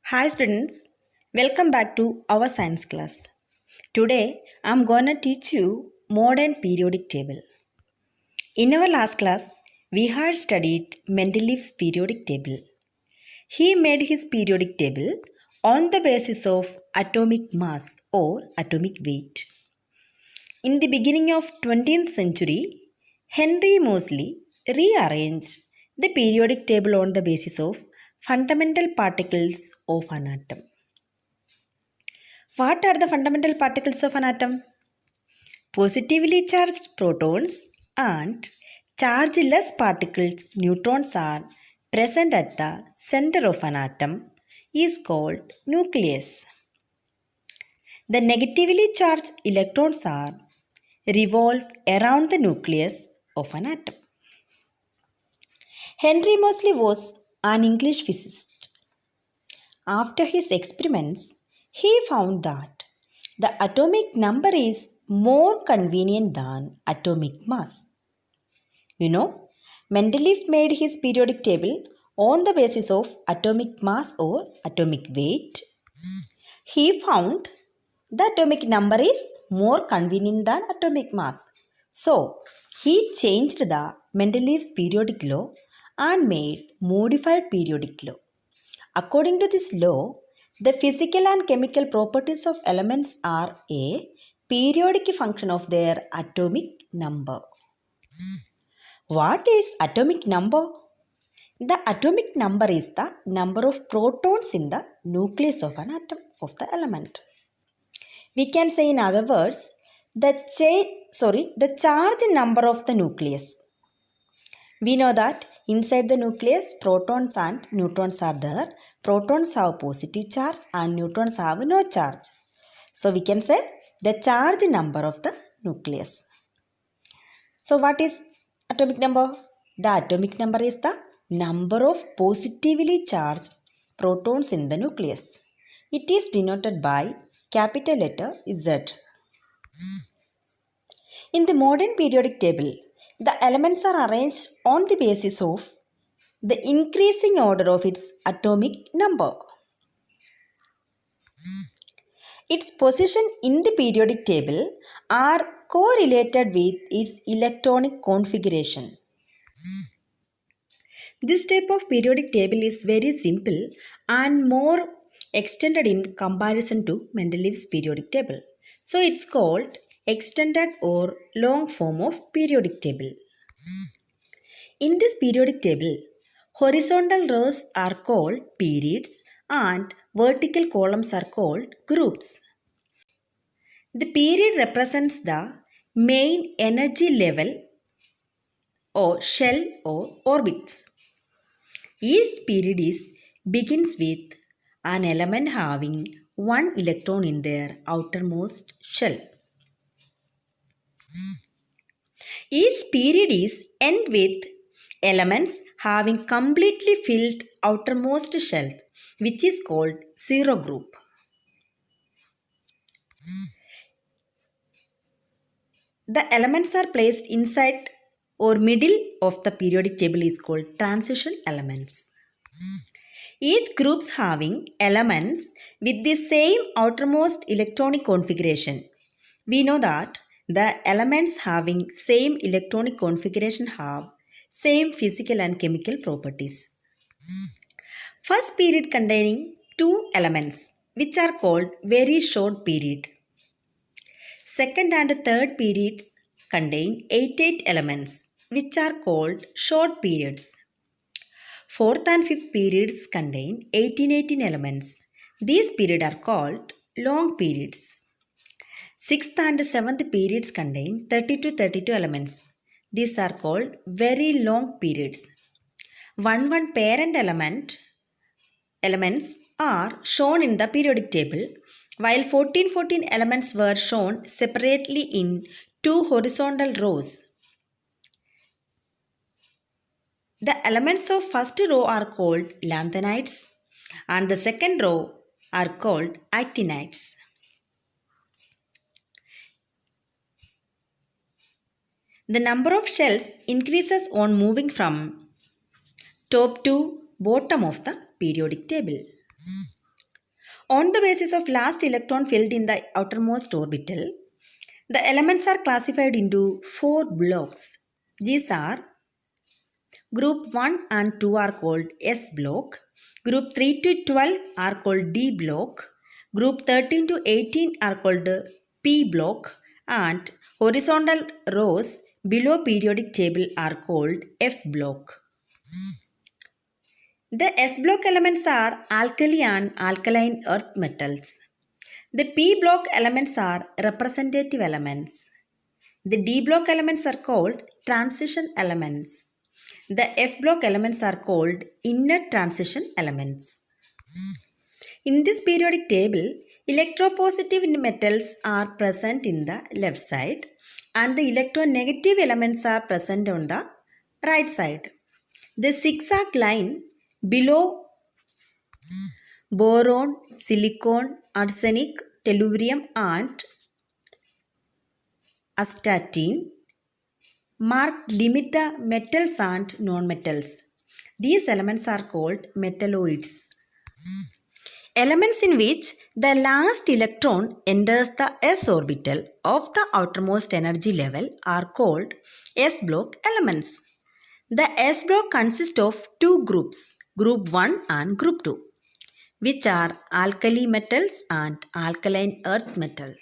Hi students, welcome back to our science class. Today I am going to teach you modern periodic table. In our last class, we had studied Mendeleev's periodic table. He made his periodic table on the basis of atomic mass or atomic weight. In the beginning of 20th century, Henry Moseley rearranged the periodic table on the basis of fundamental particles of an atom. What are the fundamental particles of an atom? Positively charged protons and chargeless particles, neutrons, are present at the center of an atom is called nucleus. The negatively charged electrons are revolve around the nucleus of an atom. Henry Moseley was an English physicist. After his experiments, he found that the atomic number is more convenient than atomic mass. Mendeleev made his periodic table on the basis of atomic mass or atomic weight. He found the atomic number is more convenient than atomic mass. So, he changed the Mendeleev's periodic law and made modified periodic law. According to this law, the physical and chemical properties of elements are a periodic function of their atomic number. What is atomic number? The atomic number is the number of protons in the nucleus of an atom of the element. We can say in other words, the charge number of the nucleus. We know that inside the nucleus, protons and neutrons are there. Protons have positive charge and neutrons have no charge. So we can say the charge number of the nucleus. So what is atomic number? The atomic number is the number of positively charged protons in the nucleus. It is denoted by capital letter Z. In the modern periodic table, the elements are arranged on the basis of the increasing order of its atomic number. Its position in the periodic table are correlated with its electronic configuration. This type of periodic table is very simple and more extended in comparison to Mendeleev's periodic table. So it's called extended or long form of periodic table. In this periodic table, horizontal rows are called periods and vertical columns are called groups. The period represents the main energy level or shell or orbits. Each period begins with an element having one electron in their outermost shell. Each period end with elements having completely filled outermost shell, which is called zero group. The elements are placed inside or middle of the periodic table is called transition elements. Each groups having elements with the same outermost electronic configuration. We know that the elements having same electronic configuration have same physical and chemical properties. First period containing two elements which are called very short period. Second and third periods contain 8 elements which are called short periods. Fourth and fifth periods contain 18 elements. These periods are called long periods. Sixth and seventh periods contain 30 to 32 elements. These are called very long periods. One parent elements are shown in the periodic table, while 14 elements were shown separately in two horizontal rows. The elements of first row are called lanthanides and the second row are called actinides. The number of shells increases on moving from top to bottom of the periodic table. On the basis of last electron filled in the outermost orbital, the elements are classified into 4 blocks. These are group 1 and 2 are called S block, group 3 to 12 are called D block, group 13 to 18 are called P block, and horizontal rows below periodic table are called F block. The S block elements are alkali and alkaline earth metals. The P block elements are representative elements. The D block elements are called transition elements. The F block elements are called inner transition elements. In this periodic table, electropositive metals are present in the left side and the electronegative elements are present on the right side. The zigzag line below boron, silicon, arsenic, tellurium and astatine mark limit the metals and non-metals. These elements are called metalloids. Elements in which the last electron enters the s orbital of the outermost energy level are called s block elements. The s block consists of two groups, group 1 and group 2, which are alkali metals and alkaline earth metals.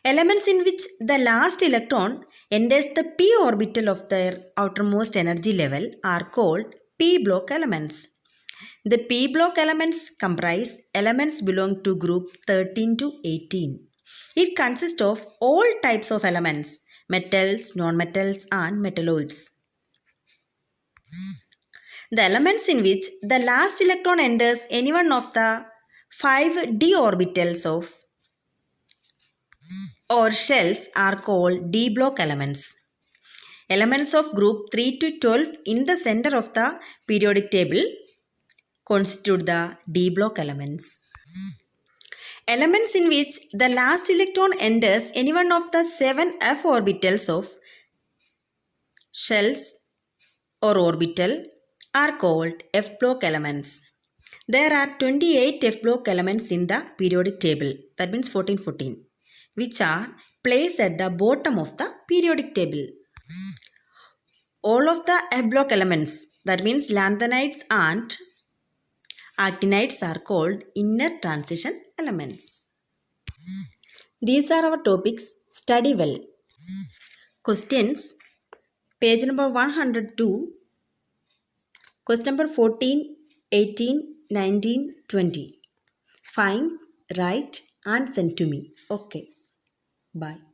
Elements in which the last electron enters the p orbital of their outermost energy level are called p block elements. The p block elements comprise elements belong to group 13 to 18. It consists of all types of elements, metals, non-metals and metalloids. The elements in which the last electron enters any one of the 5 d orbitals of or shells are called d block elements. Elements of group 3 to 12 in the center of the periodic table constitute the d block elements. Elements in which the last electron enters any one of the 7 f orbitals of shells or orbital are called f block elements. There are 28 f block elements in the periodic table, that means 14, which are placed at the bottom of the periodic table. All of the f block elements, that means lanthanides and actinides, are called inner transition elements. These are our topics. Study well. Questions. Page number 102. Question number 14, 18, 19, 20. Find, write and send to me. Okay. Bye.